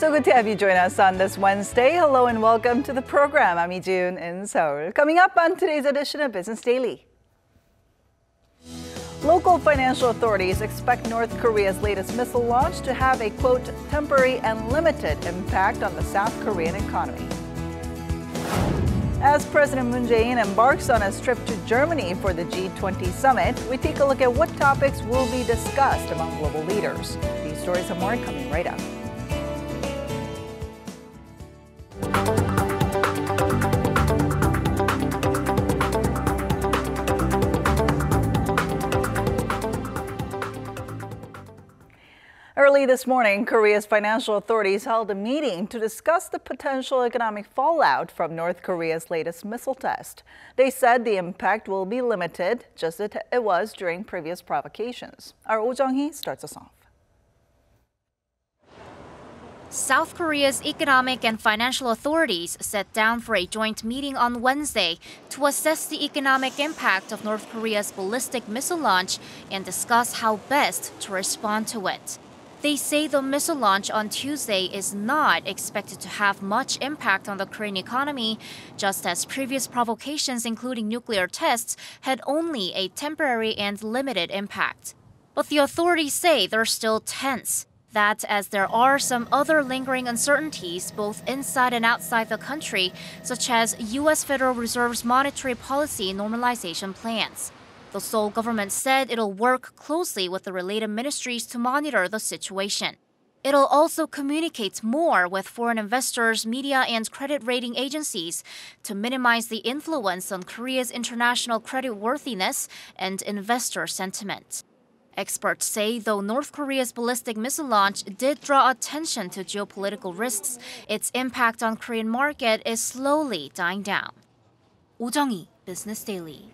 So good to have you join us on this Wednesday. Hello and welcome to the program. I'm Ijun in Seoul. Coming up on today's edition of Business Daily. Local financial authorities expect North Korea's latest missile launch to have a, quote, temporary and limited impact on the South Korean economy. As President Moon Jae-in embarks on his trip to Germany for the G20 Summit, we take a look at what topics will be discussed among global leaders. These stories and more coming right up. Early this morning, Korea's financial authorities held a meeting to discuss the potential economic fallout from North Korea's latest missile test. They said the impact will be limited, just as it was during previous provocations. Our Oh Jung-hee starts us off. South Korea's economic and financial authorities sat down for a joint meeting on Wednesday to assess the economic impact of North Korea's ballistic missile launch and discuss how best to respond to it. They say the missile launch on Tuesday is not expected to have much impact on the Korean economy, just as previous provocations, including nuclear tests, had only a temporary and limited impact. But the authorities say they're still tense. That as there are some other lingering uncertainties both inside and outside the country, such as U.S. Federal Reserve's monetary policy normalization plans. The Seoul government said it'll work closely with the related ministries to monitor the situation. It'll also communicate more with foreign investors, media, and credit rating agencies to minimize the influence on Korea's international creditworthiness and investor sentiment. Experts say though North Korea's ballistic missile launch did draw attention to geopolitical risks, its impact on Korean market is slowly dying down. Oh Jung-hee, Business Daily.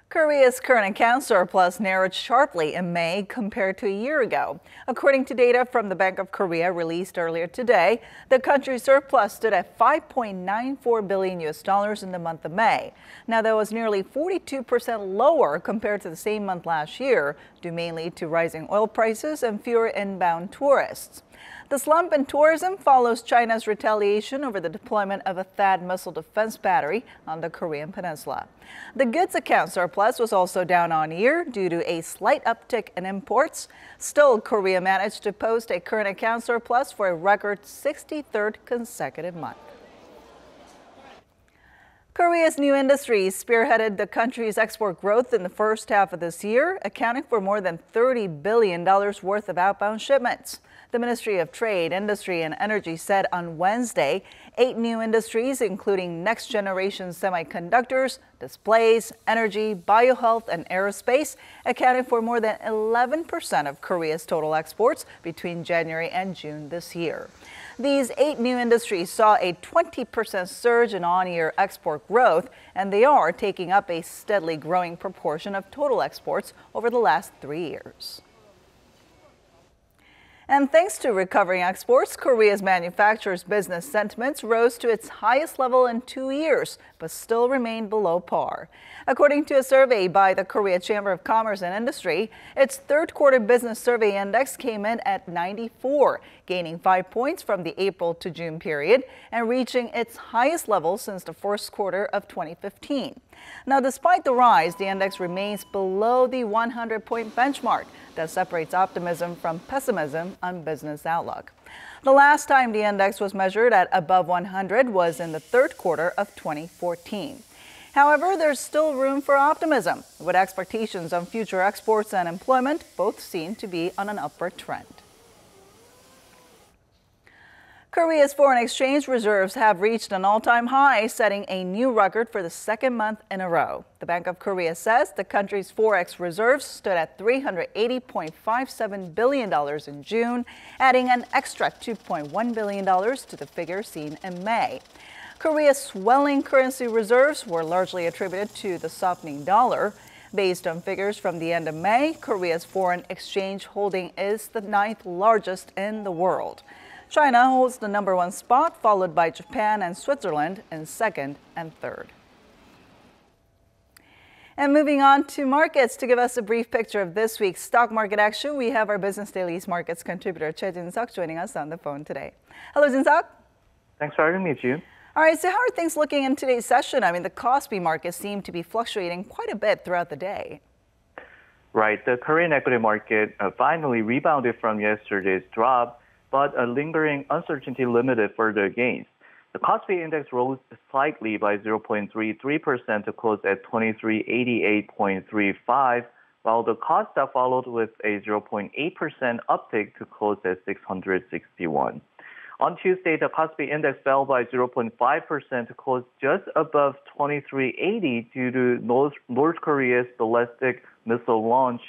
Korea's current account surplus narrowed sharply in May compared to a year ago. According to data from the Bank of Korea released earlier today, the country's surplus stood at $5.94 billion in the month of May. Now, that was nearly 42% lower compared to the same month last year, due mainly to rising oil prices and fewer inbound tourists. The slump in tourism follows China's retaliation over the deployment of a THAAD missile defense battery on the Korean peninsula. The goods account surplus was also down on year due to a slight uptick in imports. Still, Korea managed to post a current account surplus for a record 63rd consecutive month. Korea's new industries spearheaded the country's export growth in the first half of this year, accounting for more than $30 billion worth of outbound shipments. The Ministry of Trade, Industry and Energy said on Wednesday, 8 new industries, including next-generation semiconductors, displays, energy, biohealth, and aerospace, accounted for more than 11% of Korea's total exports between January and June this year. These 8 new industries saw a 20% surge in on-year export growth, and they are taking up a steadily growing proportion of total exports over the last 3 years. And thanks to recovering exports, Korea's manufacturers' business sentiments rose to its highest level in 2 years, but still remain below par. According to a survey by the Korea Chamber of Commerce and Industry, its third quarter business survey index came in at 94, gaining 5 points from the April to June period and reaching its highest level since the first quarter of 2015. Now, despite the rise, the index remains below the 100-point benchmark that separates optimism from pessimism on business outlook. The last time the index was measured at above 100 was in the third quarter of 2014. However, there's still room for optimism, with expectations on future exports and employment both seen to be on an upward trend. Korea's foreign exchange reserves have reached an all-time high, setting a new record for the second month in a row. The Bank of Korea says the country's forex reserves stood at $380.57 billion in June, adding an extra $2.1 billion to the figure seen in May. Korea's swelling currency reserves were largely attributed to the softening dollar. Based on figures from the end of May, Korea's foreign exchange holding is the 9th largest in the world. China holds the #1 spot, followed by Japan and Switzerland in second and third. And moving on to markets, to give us a brief picture of this week's stock market action, we have our Business Daily's markets contributor, Jin-seok, joining us on the phone today. Hello, Jin-seok. Thanks for having me, June. All right, so how are things looking in today's session? I mean, the Kospi market seemed to be fluctuating quite a bit throughout the day. Right, the Korean equity market finally rebounded from yesterday's drop, but a lingering uncertainty limited further gains. The Kospi index rose slightly by 0.33% to close at 2388.35, while the Kospi followed with a 0.8% uptick to close at 661. On Tuesday, the Kospi index fell by 0.5% to close just above 2380 due to North Korea's ballistic missile launch.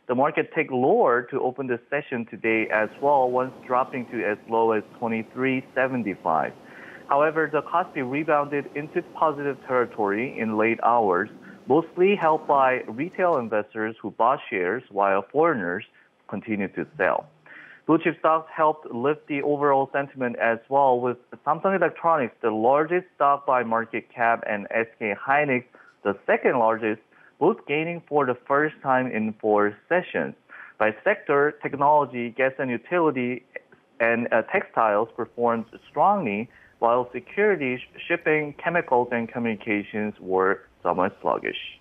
The market ticked lower to open the session today as well, once dropping to as low as 2375. However, the Kospi rebounded into positive territory in late hours, mostly helped by retail investors who bought shares while foreigners continued to sell. Blue chip stocks helped lift the overall sentiment as well, with Samsung Electronics, the largest stock by market cap, and SK Hynix, the second largest, both gaining for the first time in 4 sessions. By sector, technology, gas and utility, and textiles performed strongly, while securities, shipping, chemicals, and communications were somewhat sluggish.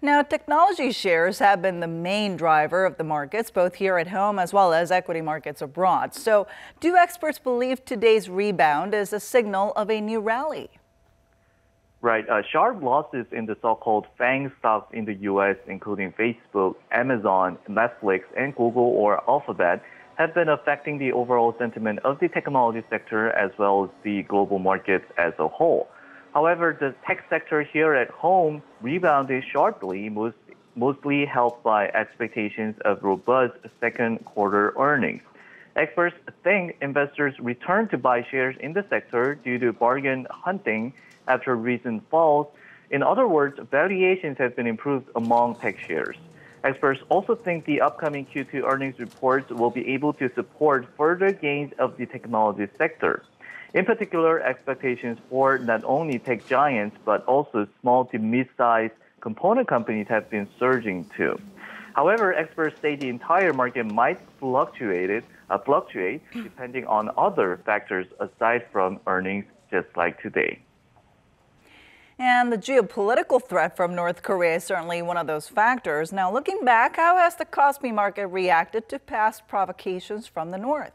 Now, technology shares have been the main driver of the markets, both here at home as well as equity markets abroad. So, do experts believe today's rebound is a signal of a new rally? Right. Sharp losses in the so-called FANG stocks in the U.S., including Facebook, Amazon, Netflix, and Google or Alphabet, have been affecting the overall sentiment of the technology sector as well as the global markets as a whole. However, the tech sector here at home rebounded sharply, mostly helped by expectations of robust second quarter earnings. Experts think investors returned to buy shares in the sector due to bargain hunting after recent falls. In other words, valuations have been improved among tech shares. Experts also think the upcoming Q2 earnings reports will be able to support further gains of the technology sector. In particular, expectations for not only tech giants, but also small to mid-sized component companies have been surging too. However, experts say the entire market might fluctuate depending on other factors aside from earnings, just like today. And the geopolitical threat from North Korea is certainly one of those factors. Now, looking back, how has the Kospi market reacted to past provocations from the North?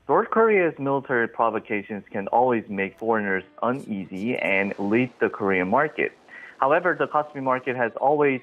North Korea's military provocations can always make foreigners uneasy and lead the Korean market. However, the Kospi market has always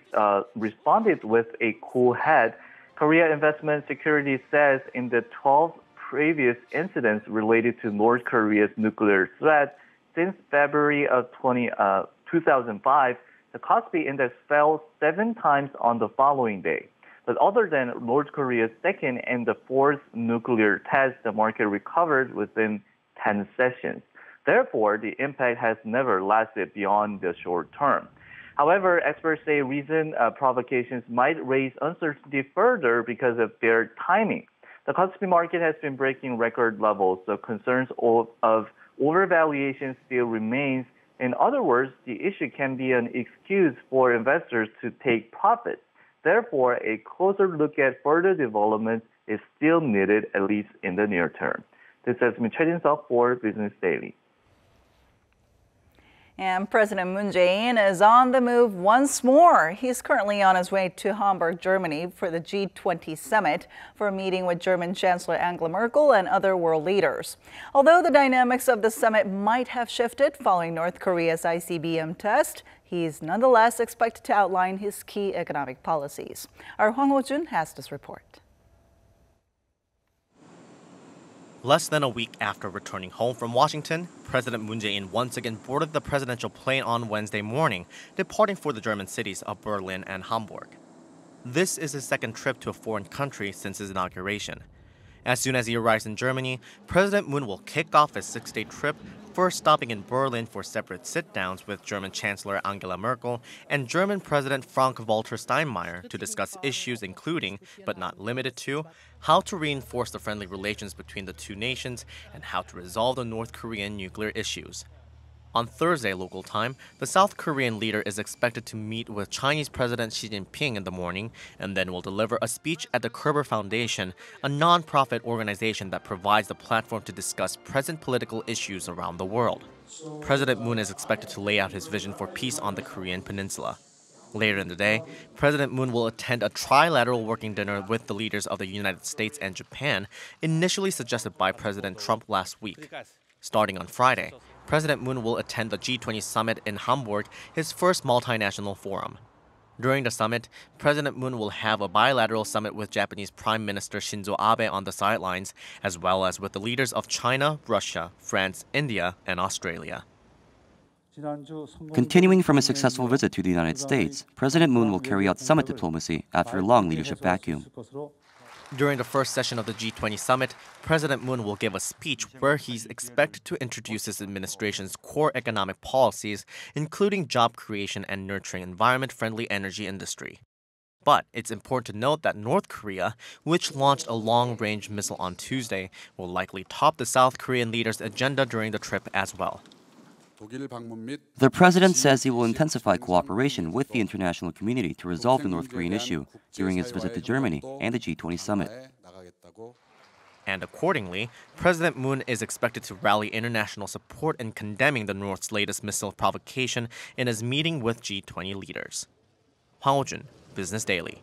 responded with a cool head. Korea Investment Securities says in the 12 previous incidents related to North Korea's nuclear threat, since February of 2005, the Kospi index fell 7 times on the following day. But other than North Korea's second and the 4th nuclear test, the market recovered within 10 sessions. Therefore, the impact has never lasted beyond the short term. However, experts say recent provocations might raise uncertainty further because of their timing. The Kospi market has been breaking record levels, so concerns of overvaluation still remains. In other words, the issue can be an excuse for investors to take profits. Therefore, a closer look at further developments is still needed, at least in the near term. This has been Seok for Business Daily. And President Moon Jae-in is on the move once more. He's currently on his way to Hamburg, Germany for the G20 Summit for a meeting with German Chancellor Angela Merkel and other world leaders. Although the dynamics of the summit might have shifted following North Korea's ICBM test, he's nonetheless expected to outline his key economic policies. Our Hwang Ho-jun has this report. Less than a week after returning home from Washington, President Moon Jae-in once again boarded the presidential plane on Wednesday morning, departing for the German cities of Berlin and Hamburg. This is his second trip to a foreign country since his inauguration. As soon as he arrives in Germany, President Moon will kick off his 6-day trip, first stopping in Berlin for separate sit-downs with German Chancellor Angela Merkel and German President Frank-Walter Steinmeier to discuss issues including, but not limited to, how to reinforce the friendly relations between the two nations and how to resolve the North Korean nuclear issues. On Thursday local time, the South Korean leader is expected to meet with Chinese President Xi Jinping in the morning and then will deliver a speech at the Kerber Foundation, a non-profit organization that provides the platform to discuss present political issues around the world. President Moon is expected to lay out his vision for peace on the Korean peninsula. Later in the day, President Moon will attend a trilateral working dinner with the leaders of the United States and Japan, initially suggested by President Trump last week. Starting on Friday, President Moon will attend the G20 Summit in Hamburg, his first multinational forum. During the summit, President Moon will have a bilateral summit with Japanese Prime Minister Shinzo Abe on the sidelines, as well as with the leaders of China, Russia, France, India, and Australia. Continuing from a successful visit to the United States, President Moon will carry out summit diplomacy after a long leadership vacuum. During the first session of the G20 Summit, President Moon will give a speech where he's expected to introduce his administration's core economic policies, including job creation and nurturing environment-friendly energy industry. But it's important to note that North Korea, which launched a long-range missile on Tuesday, will likely top the South Korean leader's agenda during the trip as well. The president says he will intensify cooperation with the international community to resolve the North Korean issue during his visit to Germany and the G20 summit. And accordingly, President Moon is expected to rally international support in condemning the North's latest missile provocation in his meeting with G20 leaders. Hwang Ho-jun, Business Daily.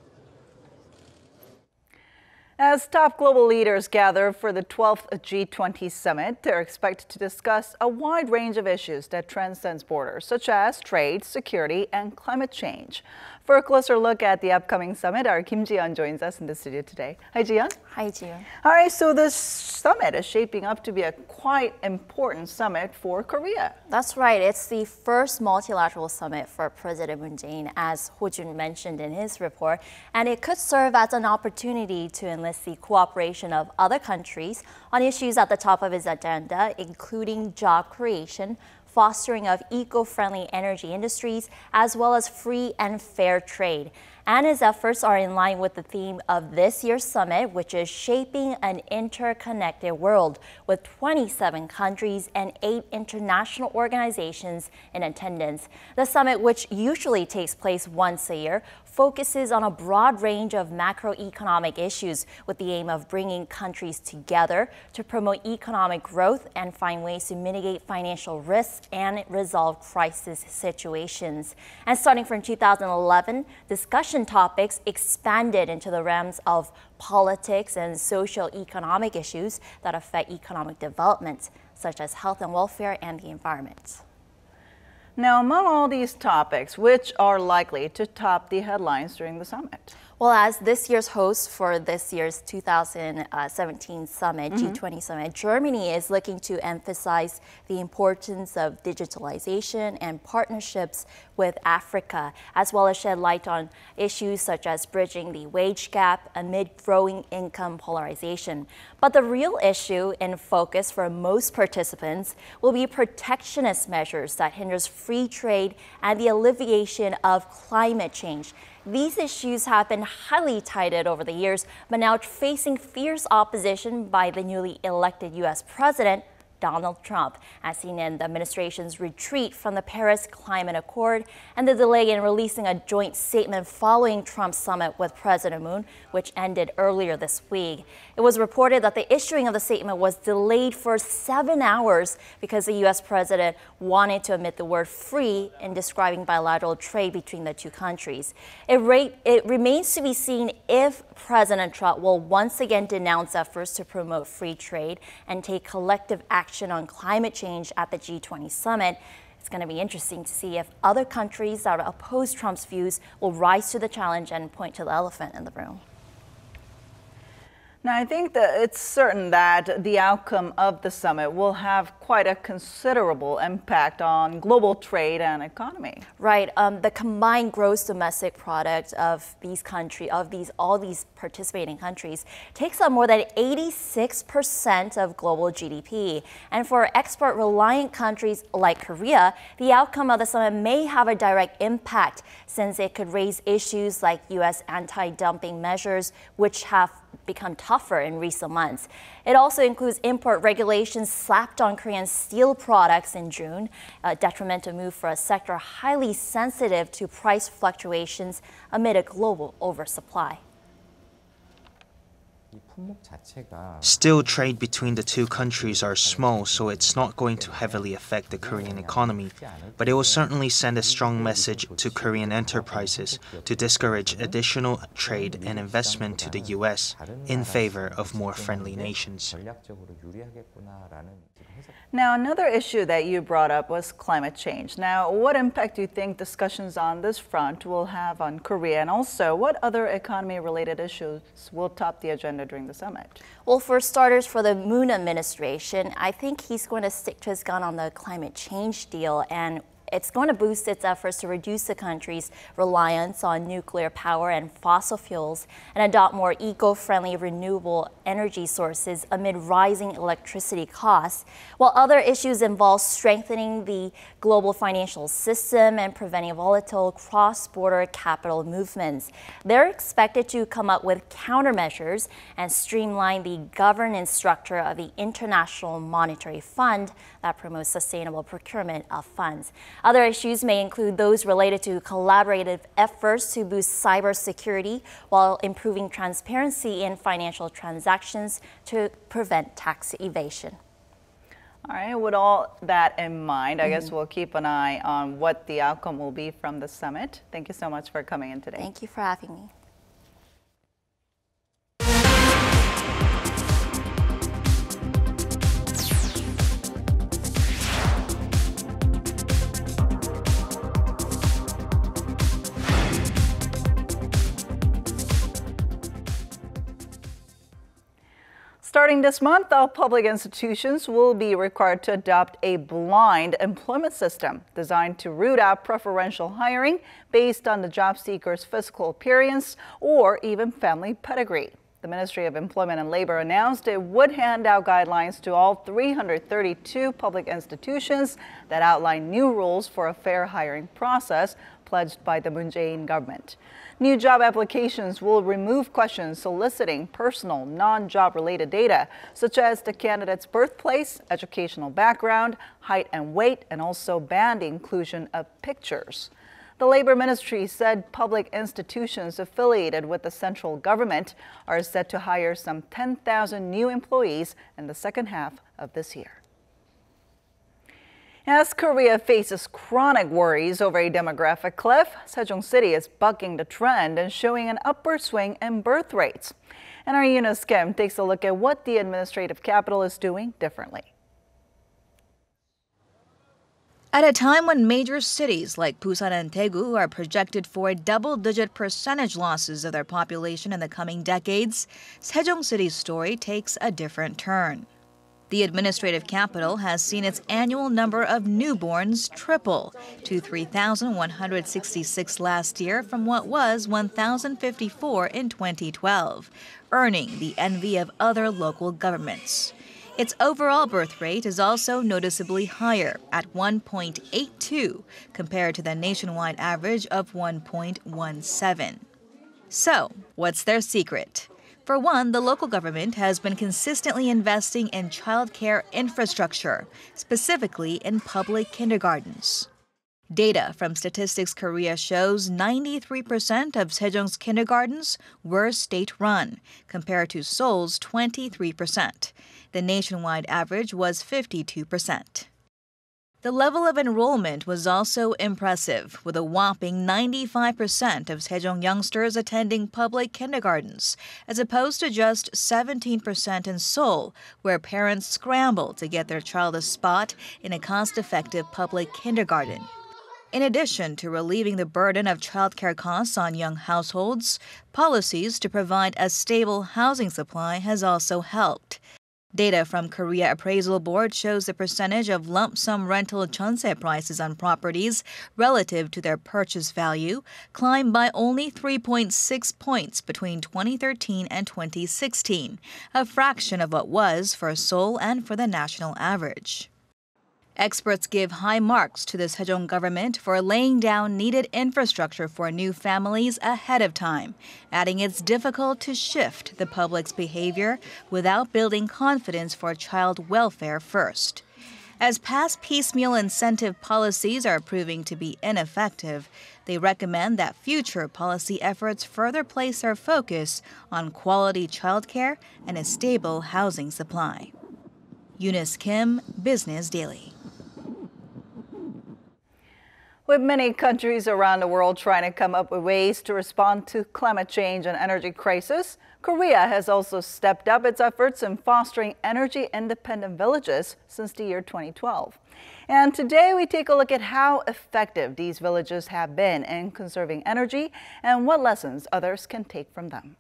As top global leaders gather for the 12th G20 Summit, they're expected to discuss a wide range of issues that transcends borders, such as trade, security, and climate change. For a closer look at the upcoming summit, our Kim Ji-yeon joins us in the studio today. Hi, Ji-yeon. Hi, Ji-yeon. All right, so this summit is shaping up to be a quite important summit for Korea. That's right. It's the first multilateral summit for President Moon Jae-in, as Ho-jun mentioned in his report, and it could serve as an opportunity to enlist the cooperation of other countries on issues at the top of his agenda, including job creation, fostering of eco-friendly energy industries, as well as free and fair trade. And his efforts are in line with the theme of this year's summit, which is shaping an interconnected world, with 27 countries and 8 international organizations in attendance. The summit, which usually takes place once a year, focuses on a broad range of macroeconomic issues with the aim of bringing countries together to promote economic growth and find ways to mitigate financial risks and resolve crisis situations. And starting from 2011, discussion topics expanded into the realms of politics and socio-economic issues that affect economic development, such as health and welfare and the environment. Now, among all these topics, which are likely to top the headlines during the summit? Well, as this year's host for this year's 2017 summit, G20 Summit, Germany is looking to emphasize the importance of digitalization and partnerships with Africa, as well as shed light on issues such as bridging the wage gap amid growing income polarization. But the real issue in focus for most participants will be protectionist measures that hinders free trade and the alleviation of climate change. These issues have been highly touted over the years, but now facing fierce opposition by the newly elected U.S. President, Donald Trump, as seen in the administration's retreat from the Paris Climate Accord and the delay in releasing a joint statement following Trump's summit with President Moon, which ended earlier this week. It was reported that the issuing of the statement was delayed for 7 hours because the U.S. president wanted to omit the word free in describing bilateral trade between the two countries. It remains to be seen if President Trump will once again denounce efforts to promote free trade and take collective action on climate change at the G20 summit. It's going to be interesting to see if other countries that oppose Trump's views will rise to the challenge and point to the elephant in the room. Now, I think that it's certain that the outcome of the summit will have quite a considerable impact on global trade and economy. Right. The combined gross domestic product of all these participating countries takes up more than 86% of global GDP. And for export-reliant countries like Korea, the outcome of the summit may have a direct impact since it could raise issues like U.S. anti-dumping measures, which have become tougher in recent months. It also includes import regulations slapped on Korean steel products in June, a detrimental move for a sector highly sensitive to price fluctuations amid a global oversupply. Still, trade between the two countries are small, so it's not going to heavily affect the Korean economy. But it will certainly send a strong message to Korean enterprises to discourage additional trade and investment to the U.S. in favor of more friendly nations. Now, another issue that you brought up was climate change. Now, what impact do you think discussions on this front will have on Korea? And also, what other economy-related issues will top the agenda during the summit? Well, for starters, for the Moon administration, I think he's going to stick to his gun on the climate change deal, and it's going to boost its efforts to reduce the country's reliance on nuclear power and fossil fuels and adopt more eco-friendly renewable energy sources amid rising electricity costs, while other issues involve strengthening the global financial system and preventing volatile cross-border capital movements. They're expected to come up with countermeasures and streamline the governance structure of the International Monetary Fund that promotes sustainable procurement of funds. Other issues may include those related to collaborative efforts to boost cybersecurity while improving transparency in financial transactions to prevent tax evasion. All right, with all that in mind, I guess we'll keep an eye on what the outcome will be from the summit. Thank you so much for coming in today. Thank you for having me. Starting this month, all public institutions will be required to adopt a blind employment system designed to root out preferential hiring based on the job seeker's physical appearance or even family pedigree. The Ministry of Employment and Labor announced it would hand out guidelines to all 332 public institutions that outline new rules for a fair hiring process pledged by the Moon Jae-in government. New job applications will remove questions soliciting personal, non-job related data, such as the candidate's birthplace, educational background, height and weight, and also ban the inclusion of pictures. The Labor Ministry said public institutions affiliated with the central government are set to hire some 10,000 new employees in the second half of this year. As Korea faces chronic worries over a demographic cliff, Sejong City is bucking the trend and showing an upward swing in birth rates. And our Eunice Kim takes a look at what the administrative capital is doing differently. At a time when major cities like Busan and Daegu are projected for double-digit percentage losses of their population in the coming decades, Sejong City's story takes a different turn. The administrative capital has seen its annual number of newborns triple to 3,166 last year from what was 1,054 in 2012, earning the envy of other local governments. Its overall birth rate is also noticeably higher at 1.82 compared to the nationwide average of 1.17. So, what's their secret? For one, the local government has been consistently investing in childcare infrastructure, specifically in public kindergartens. Data from Statistics Korea shows 93% of Sejong's kindergartens were state-run, compared to Seoul's 23%. The nationwide average was 52%. The level of enrollment was also impressive, with a whopping 95% of Sejong youngsters attending public kindergartens, as opposed to just 17% in Seoul, where parents scramble to get their child a spot in a cost-effective public kindergarten. In addition to relieving the burden of childcare costs on young households, policies to provide a stable housing supply has also helped. Data from Korea Appraisal Board shows the percentage of lump sum rental jeonse prices on properties relative to their purchase value climbed by only 3.6 points between 2013 and 2016, a fraction of what was for Seoul and for the national average. Experts give high marks to the Sejong government for laying down needed infrastructure for new families ahead of time, adding it's difficult to shift the public's behavior without building confidence for child welfare first. As past piecemeal incentive policies are proving to be ineffective, they recommend that future policy efforts further place their focus on quality childcare and a stable housing supply. Eunice Kim, Business Daily. With many countries around the world trying to come up with ways to respond to climate change and energy crisis, Korea has also stepped up its efforts in fostering energy-independent villages since the year 2012. And today we take a look at how effective these villages have been in conserving energy and what lessons others can take from them.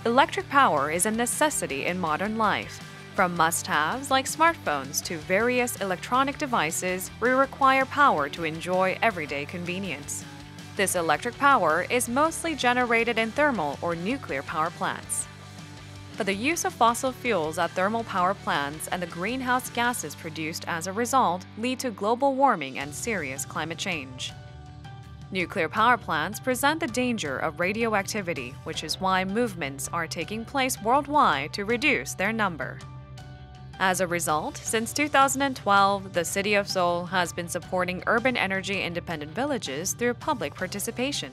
Electric power is a necessity in modern life. From must-haves like smartphones to various electronic devices, we require power to enjoy everyday convenience. This electric power is mostly generated in thermal or nuclear power plants. But the use of fossil fuels at thermal power plants and the greenhouse gases produced as a result lead to global warming and serious climate change. Nuclear power plants present the danger of radioactivity, which is why movements are taking place worldwide to reduce their number. As a result, since 2012, the city of Seoul has been supporting urban energy-independent villages through public participation.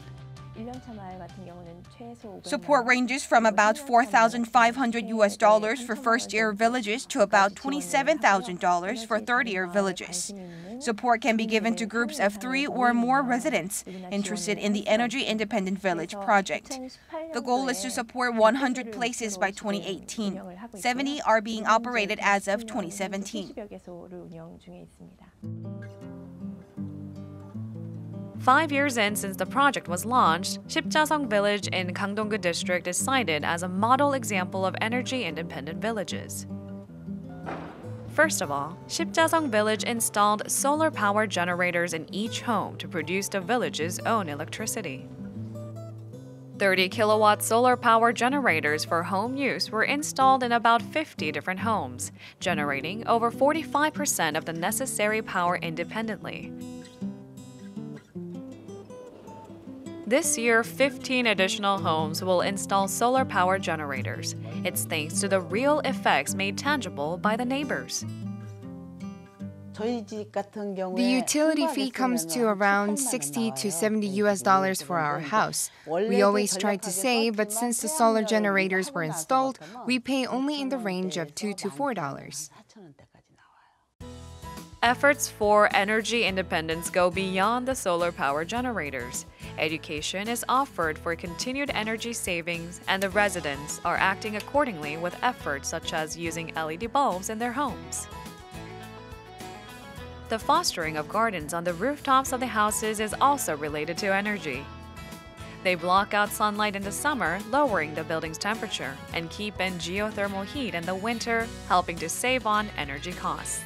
Support ranges from about $4,500 for first-year villages to about $27,000 for third-year villages. Support can be given to groups of 3 or more residents interested in the Energy Independent Village project. The goal is to support 100 places by 2018. 70 are being operated as of 2017. 5 years in since the project was launched, Sipjasong Village in Gangdong-gu District is cited as a model example of energy-independent villages. First of all, Sipjasong Village installed solar power generators in each home to produce the village's own electricity. 30-kilowatt solar power generators for home use were installed in about 50 different homes, generating over 45% of the necessary power independently. This year, 15 additional homes will install solar power generators. It's thanks to the real effects made tangible by the neighbors. The utility fee comes to around $60 to $70 for our house. We always try to save, but since the solar generators were installed, we pay only in the range of $2 to $4. Efforts for energy independence go beyond the solar power generators. Education is offered for continued energy savings, and the residents are acting accordingly with efforts such as using LED bulbs in their homes. The fostering of gardens on the rooftops of the houses is also related to energy. They block out sunlight in the summer, lowering the building's temperature, and keep in geothermal heat in the winter, helping to save on energy costs.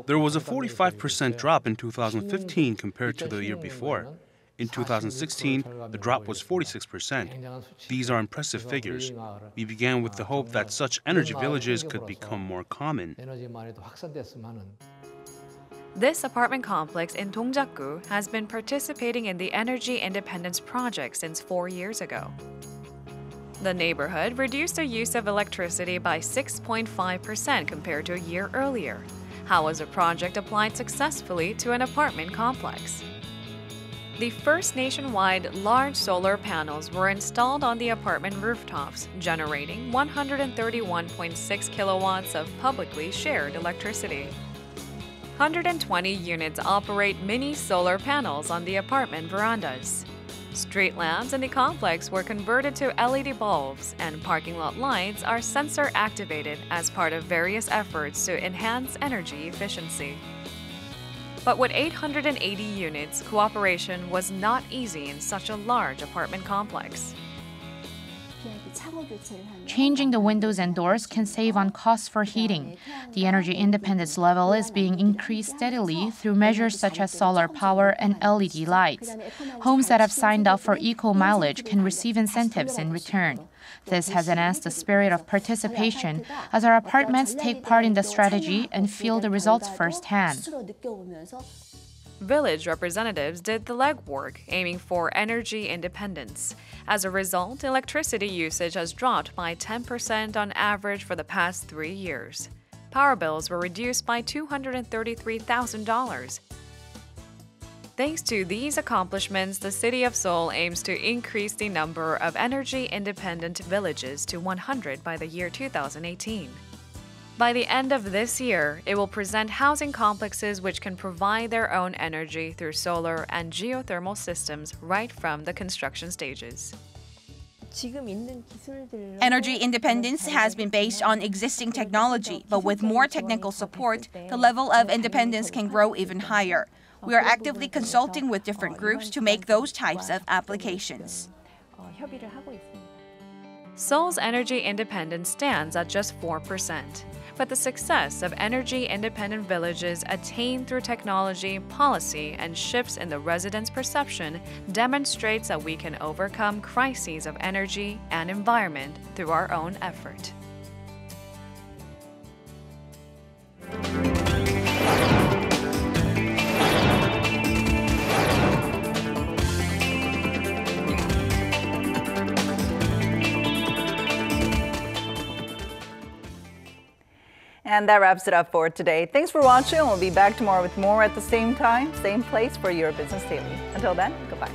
There was a 45% drop in 2015 compared to the year before. In 2016, the drop was 46%. These are impressive figures. We began with the hope that such energy villages could become more common. This apartment complex in Dongjak-gu has been participating in the Energy Independence Project since 4 years ago. The neighborhood reduced the use of electricity by 6.5% compared to a year earlier. How was the project applied successfully to an apartment complex? The first nationwide large solar panels were installed on the apartment rooftops, generating 131.6 kilowatts of publicly shared electricity. 120 units operate mini solar panels on the apartment verandas. Street lamps in the complex were converted to LED bulbs, and parking lot lights are sensor-activated as part of various efforts to enhance energy efficiency. But with 880 units, cooperation was not easy in such a large apartment complex. Changing the windows and doors can save on costs for heating. The energy independence level is being increased steadily through measures such as solar power and LED lights. Homes that have signed up for eco-mileage can receive incentives in return. This has enhanced the spirit of participation as our apartments take part in the strategy and feel the results firsthand. Village representatives did the legwork, aiming for energy independence. As a result, electricity usage has dropped by 10% on average for the past 3 years. Power bills were reduced by $233,000. Thanks to these accomplishments, the city of Seoul aims to increase the number of energy-independent villages to 100 by the year 2018. By the end of this year, it will present housing complexes which can provide their own energy through solar and geothermal systems right from the construction stages. Energy independence has been based on existing technology, but with more technical support, the level of independence can grow even higher. We are actively consulting with different groups to make those types of applications. Seoul's energy independence stands at just 4%. But the success of energy-independent villages attained through technology, policy, and shifts in the residents' perception demonstrates that we can overcome crises of energy and environment through our own effort. And that wraps it up for today. Thanks for watching. We'll be back tomorrow with more at the same time, same place for your Business Daily. Until then, goodbye.